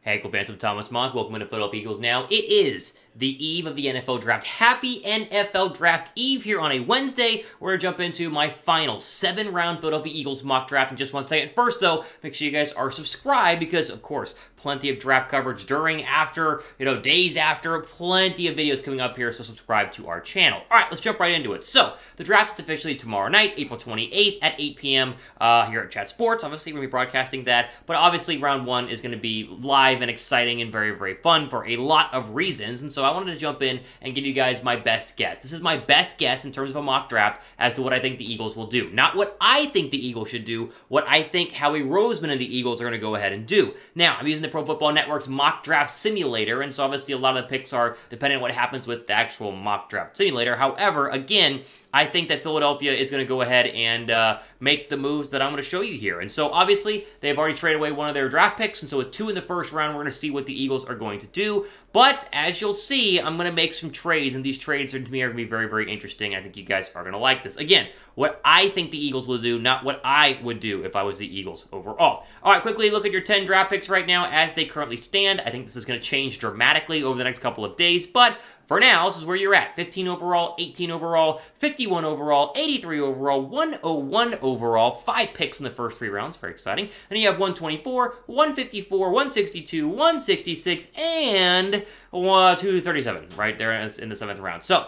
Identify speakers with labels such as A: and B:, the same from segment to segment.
A: Hey, cool fans, I'm Thomas Mott. Welcome to Philadelphia Eagles Now. It is the eve of the NFL Draft. Happy NFL Draft Eve here on a Wednesday. We're going to jump into my final 7-round Philadelphia Eagles mock draft in just 1 second. First, though, make sure you guys are subscribed because, of course, plenty of draft coverage during, after, days after, plenty of videos coming up here, so subscribe to our channel. All right, let's jump right into it. So, the draft is officially tomorrow night, April 28th at 8 p.m. Here at Chat Sports. Obviously, we're going to be broadcasting that, but obviously, round 1 is going to be live and exciting and very, very fun for a lot of reasons, and so I wanted to jump in and give you guys my best guess. This is my best guess in terms of a mock draft as to what I think the Eagles will do. Not what I think the Eagles should do, what I think Howie Roseman and the Eagles are going to go ahead and do. Now, I'm using the Pro Football Network's mock draft simulator, and so obviously a lot of the picks are depending on what happens with the actual mock draft simulator. However, again, I think that Philadelphia is going to go ahead and make the moves that I'm going to show you here. And so, obviously, they've already traded away one of their draft picks, and so with 2 in the first round, we're going to see what the Eagles are going to do. But, as you'll see, I'm going to make some trades, and these trades, to me, are going to be very, very interesting. I think you guys are going to like this. Again, what I think the Eagles will do, not what I would do if I was the Eagles overall. All right, quickly look at your 10 draft picks right now as they currently stand. I think this is going to change dramatically over the next couple of days, but for now, this is where you're at. 15 overall, 18 overall, 51 overall, 83 overall, 101 overall. 5 picks in the first 3 rounds. Very exciting. And you have 124, 154, 162, 166, and 237 right there in the 7th round. So,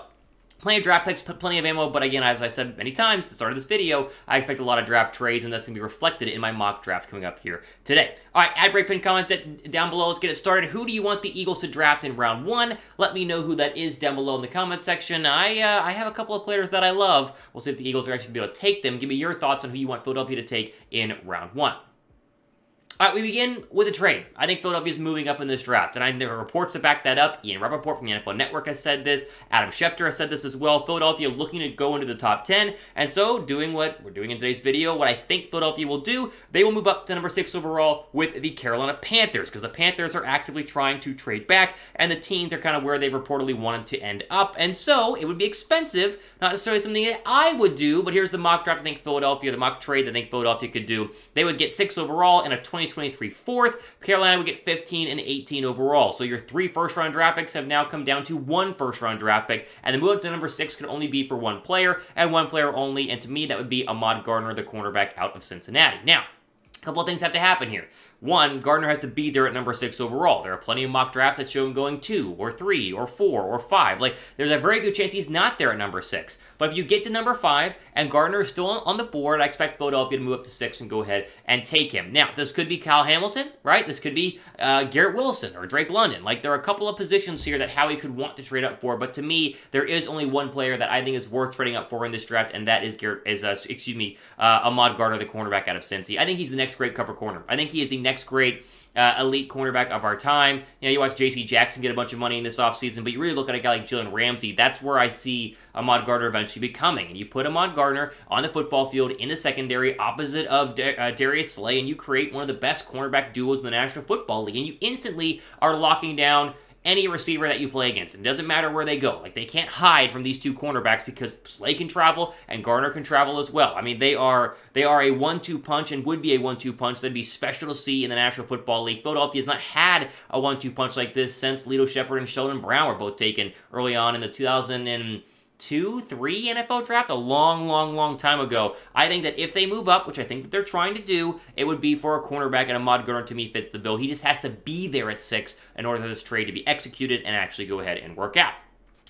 A: plenty of draft picks, plenty of ammo, but again, as I said many times at the start of this video, I expect a lot of draft trades, and that's going to be reflected in my mock draft coming up here today. All right, add break pin comment down below. Let's get it started. Who do you want the Eagles to draft in round 1? Let me know who that is down below in the comment section. I have a couple of players that I love. We'll see if the Eagles are actually going to be able to take them. Give me your thoughts on who you want Philadelphia to take in round 1. All right, we begin with a trade. I think Philadelphia is moving up in this draft, and there are reports to back that up. Ian Rappaport from the NFL Network has said this. Adam Schefter has said this as well. Philadelphia looking to go into the top 10, and so doing what we're doing in today's video, what I think Philadelphia will do, they will move up to number 6 overall with the Carolina Panthers, because the Panthers are actively trying to trade back, and the teams are kind of where they reportedly wanted to end up, and so it would be expensive, not necessarily something that I would do, but here's the mock draft I think Philadelphia, the mock trade that I think Philadelphia could do. They would get 6 overall and a 2023 4th. Carolina would get 15 and 18 overall. So your 3 first-round draft picks have now come down to 1 first-round draft pick, and the move up to number 6 could only be for 1 player, and 1 player only, and to me, that would be Ahmad Gardner, the cornerback out of Cincinnati. Now, a couple of things have to happen here. 1, Gardner has to be there at number 6 overall. There are plenty of mock drafts that show him going 2, or 3, or 4, or 5. There's a very good chance he's not there at number 6. But if you get to number 5, and Gardner is still on the board, I expect Philadelphia to move up to 6 and go ahead and take him. Now, this could be Kyle Hamilton, right? This could be Garrett Wilson or Drake London. There are a couple of positions here that Howie could want to trade up for, but to me, there is only 1 player that I think is worth trading up for in this draft, and that is Ahmad Gardner, the cornerback out of Cincy. I think he's the next great cover corner. I think he is the next great elite cornerback of our time. You watch J.C. Jackson get a bunch of money in this offseason, but you really look at a guy like Jalen Ramsey. That's where I see Ahmad Gardner eventually becoming. And you put Ahmad Gardner on the football field in the secondary opposite of Darius Slay, and you create one of the best cornerback duos in the National Football League. And you instantly are locking down any receiver that you play against. It doesn't matter where they go. They can't hide from these 2 cornerbacks because Slay can travel and Gardner can travel as well. I mean, they are a 1-2 punch and would be a 1-2 punch. That'd be special to see in the National Football League. Philadelphia has not had a 1-2 punch like this since Lito Shepherd and Sheldon Brown were both taken early on in the 2002-3 NFL draft, a long time ago. I think that if they move up, which I think that they're trying to do, it would be for a cornerback, and Ahmad Gardner to me fits the bill. He just has to be there at 6 in order for this trade to be executed and actually go ahead and work out.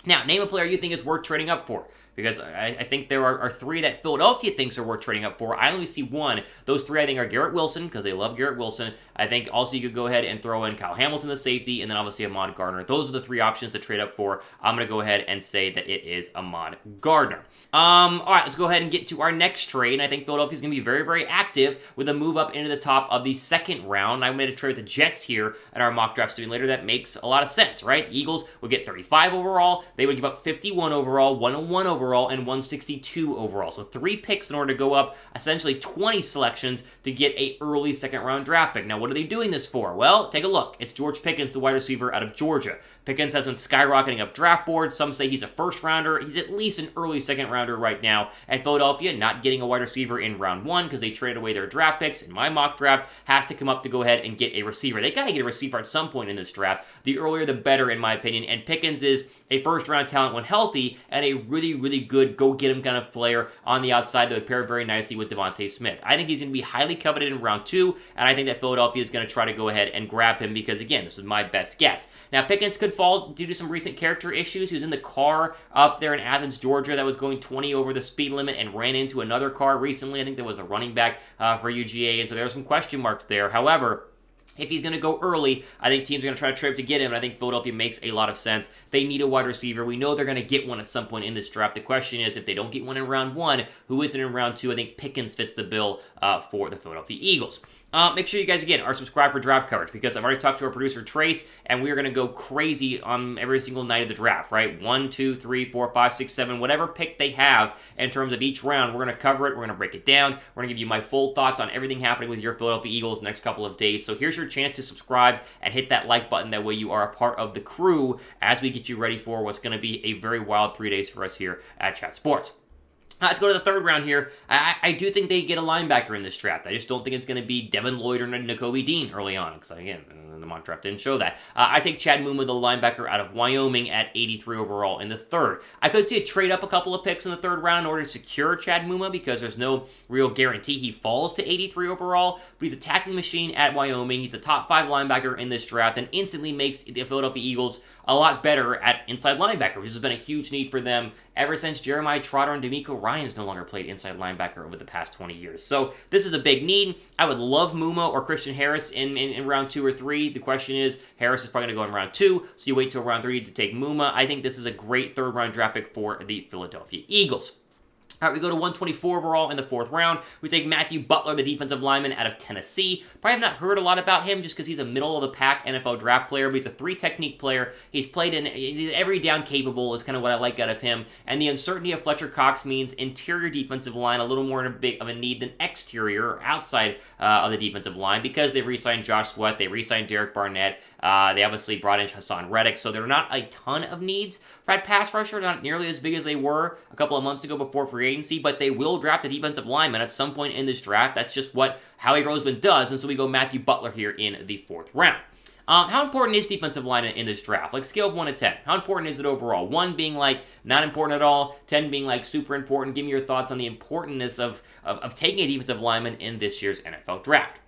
A: Now, name a player you think is worth trading up for. Because I think there are 3 that Philadelphia thinks are worth trading up for. I only see 1. Those 3, I think, are Garrett Wilson, because they love Garrett Wilson. I think also you could go ahead and throw in Kyle Hamilton, the safety, and then obviously Ahmad Gardner. Those are the 3 options to trade up for. I'm going to go ahead and say that it is Ahmad Gardner. All right, let's go ahead and get to our next trade. And I think Philadelphia is going to be very, very active with a move up into the top of the 2nd round. I made a trade with the Jets here at our mock draft simulator. That makes a lot of sense, right? The Eagles would get 35 overall. They would give up 51 overall, 101 overall, and 162 overall. So 3 picks in order to go up essentially 20 selections to get a early 2nd round draft pick. Now, what are they doing this for? Well, take a look. It's George Pickens, the wide receiver out of Georgia. Pickens has been skyrocketing up draft boards. Some say he's a first rounder. He's at least an early second rounder right now. And Philadelphia, not getting a wide receiver in round 1 because they traded away their draft picks in my mock draft, has to come up to go ahead and get a receiver. They got to get a receiver at some point in this draft. The earlier the better, in my opinion. And Pickens is a first round talent when healthy and a really, really good go-get-him kind of player on the outside that would pair very nicely with Devontae Smith. I think he's going to be highly coveted in round 2, and I think that Philadelphia is going to try to go ahead and grab him because, again, this is my best guess. Now, Pickens could fall due to some recent character issues. He was in the car up there in Athens, Georgia that was going 20 over the speed limit and ran into another car recently. I think there was a running back for UGA, and so there are some question marks there. However, if he's going to go early, I think teams are going to try to trade to get him, and I think Philadelphia makes a lot of sense. They need a wide receiver. We know they're going to get one at some point in this draft. The question is, if they don't get one in round 1, who isn't in round 2? I think Pickens fits the bill for the Philadelphia Eagles. Make sure you guys, again, are subscribed for draft coverage because I've already talked to our producer, Trace, and we're going to go crazy on every single night of the draft, right? 1, 2, 3, 4, 5, 6, 7, whatever pick they have in terms of each round, we're going to cover it. We're going to break it down. We're going to give you my full thoughts on everything happening with your Philadelphia Eagles the next couple of days. So here's your chance to subscribe and hit that like button. That way you are a part of the crew as we get you ready for what's going to be a very wild 3 days for us here at Chat Sports. Let's go to the third round here. I do think they get a linebacker in this draft. I just don't think it's going to be Devin Lloyd or Nakobe Dean early on, because, again, the mock draft didn't show that. I take Chad Muma, the linebacker out of Wyoming, at 83 overall in the third. I could see a trade up a couple of picks in the third round in order to secure Chad Muma because there's no real guarantee he falls to 83 overall, but he's a tackling machine at Wyoming. He's a top 5 linebacker in this draft and instantly makes the Philadelphia Eagles a lot better at inside linebacker, which has been a huge need for them ever since Jeremiah Trotter and D'Amico Ryans no longer played inside linebacker over the past 20 years. So this is a big need. I would love Muma or Christian Harris in round 2 or 3. The question is, Harris is probably going to go in round 2, so you wait till round 3 to take Muma. I think this is a great third round draft pick for the Philadelphia Eagles. All right, we go to 124 overall in the 4th round. We take Matthew Butler, the defensive lineman out of Tennessee. Probably have not heard a lot about him just because he's a middle-of-the-pack NFL draft player, but he's a 3-technique player. He's every down capable is kind of what I like out of him. And the uncertainty of Fletcher Cox means interior defensive line a little more of a need than exterior or outside of the defensive line because they've re-signed Josh Sweat, they re-signed Derek Barnett, they obviously brought in Hassan Reddick, so there are not a ton of needs for that pass rusher, not nearly as big as they were a couple of months ago before free agency, but they will draft a defensive lineman at some point in this draft. That's just what Howie Roseman does, and so we go Matthew Butler here in the 4th round. How important is defensive line in this draft? Like, scale of 1 to 10. How important is it overall? 1 being, like, not important at all. 10 being, like, super important. Give me your thoughts on the importance of taking a defensive lineman in this year's NFL draft.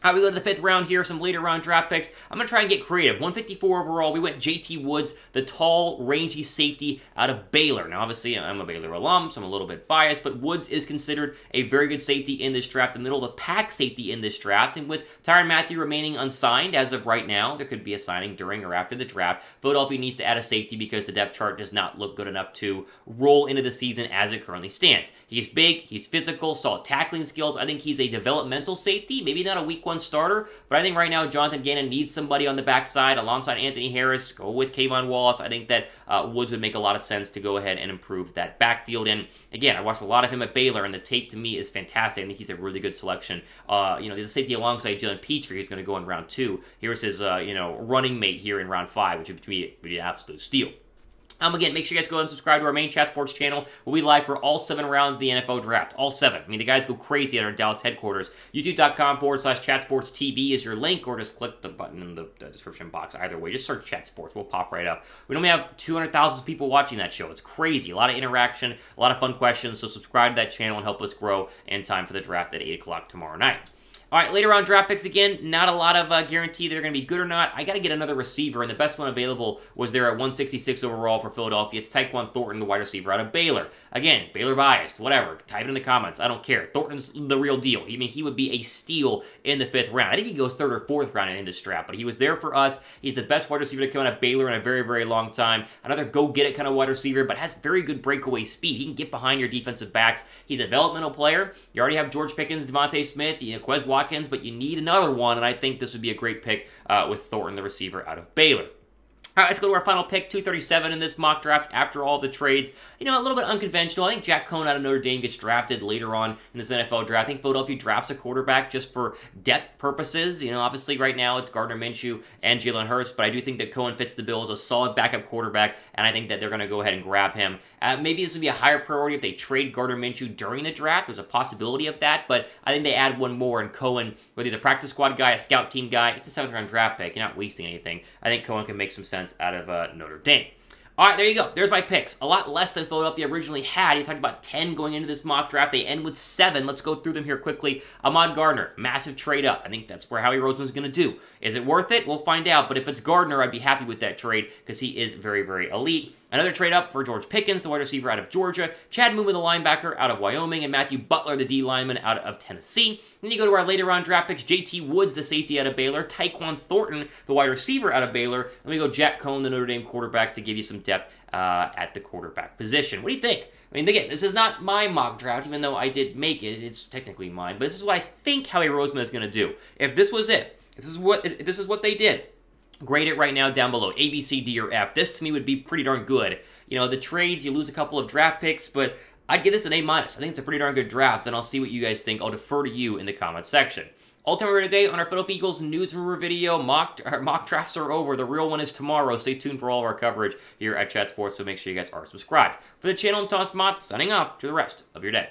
A: All right, we go to the 5th round here, some later round draft picks. I'm going to try and get creative. 154 overall, we went JT Woods, the tall, rangy safety out of Baylor. Now, obviously, I'm a Baylor alum, so I'm a little bit biased, but Woods is considered a very good safety in this draft, the middle-of-the-pack safety in this draft. And with Tyrann Mathieu remaining unsigned as of right now, there could be a signing during or after the draft. Philadelphia needs to add a safety because the depth chart does not look good enough to roll into the season as it currently stands. He's big, he's physical, solid tackling skills. I think he's a developmental safety, maybe not a week 1 starter, but I think right now Jonathan Gannon needs somebody on the backside alongside Anthony Harris. Go with Kayvon Wallace. I think that Woods would make a lot of sense to go ahead and improve that backfield. And again, I watched a lot of him at Baylor, and the tape to me is fantastic. I think he's a really good selection. The safety alongside Jalen Petrie is going to go in round 2. Here's his running mate here in round 5, which would be an absolute steal. Again, make sure you guys go and subscribe to our main Chat Sports channel. We'll be live for all 7 rounds of the NFL Draft. All 7. I mean, the guys go crazy at our Dallas headquarters. YouTube.com/ChatSportsTV is your link, or just click the button in the description box. Either way, just search Chat Sports. We'll pop right up. We normally have 200,000 people watching that show. It's crazy. A lot of interaction, a lot of fun questions. So subscribe to that channel and help us grow in time for the draft at 8 o'clock tomorrow night. All right, later round draft picks again, not a lot of guarantee they're going to be good or not. I got to get another receiver, and the best one available was there at 166 overall for Philadelphia. It's Tyquan Thornton, the wide receiver out of Baylor. Again, Baylor biased, whatever. Type it in the comments. I don't care. Thornton's the real deal. I mean, he would be a steal in the 5th round. I think he goes 3rd or 4th round in this draft, but he was there for us. He's the best wide receiver to come out of Baylor in a very, very long time. Another go-get-it kind of wide receiver, but has very good breakaway speed. He can get behind your defensive backs. He's a developmental player. You already have George Pickens, Devontae Smith, Quez Watkins, but you need another one, and I think this would be a great pick with Thornton, the receiver out of Baylor. All right, let's go to our final pick, 237 in this mock draft after all the trades. You know, a little bit unconventional. I think Jack Coan out of Notre Dame gets drafted later on in this NFL draft. I think Philadelphia drafts a quarterback just for depth purposes. You know, obviously right now it's Gardner Minshew and Jalen Hurts, but I do think that Coan fits the bill as a solid backup quarterback, and I think that they're going to go ahead and grab him. Maybe this would be a higher priority if they trade Gardner Minshew during the draft. There's a possibility of that, but I think they add one more, and Coan, whether he's a practice squad guy, a scout team guy, it's a 7th round draft pick. You're not wasting anything. I think Coan can make some sense out of Notre Dame. All right, there you go. There's my picks. A lot less than Philadelphia originally had. You talked about 10 going into this mock draft. They end with 7. Let's go through them here quickly. Ahmad Gardner, massive trade up. I think that's where Howie Roseman's going to do. Is it worth it? We'll find out. But if it's Gardner, I'd be happy with that trade because he is very, very elite. Another trade up for George Pickens, the wide receiver out of Georgia, Chad Muma, the linebacker out of Wyoming, and Matthew Butler, the D lineman out of Tennessee. Then you go to our later round draft picks, J.T. Woods, the safety out of Baylor, Tyquan Thornton, the wide receiver out of Baylor, and we go Jack Coan, the Notre Dame quarterback, to give you some depth at the quarterback position. What do you think? I mean, again, this is not my mock draft, even though I did make it. It's technically mine, but this is what I think Howie Roseman is going to do. If this was it, this is what they did. Grade it right now down below, A, B, C, D, or F. This, to me, would be pretty darn good. You know, the trades, you lose a couple of draft picks, but I'd give this an A-. I think it's a pretty darn good draft, and I'll see what you guys think. I'll defer to you in the comments section. Ultimately, today on our Philadelphia Eagles news and rumor video, mock drafts are over. The real one is tomorrow. Stay tuned for all of our coverage here at Chat Sports, so make sure you guys are subscribed. For the channel, I'm Thomas Mott, signing off to the rest of your day.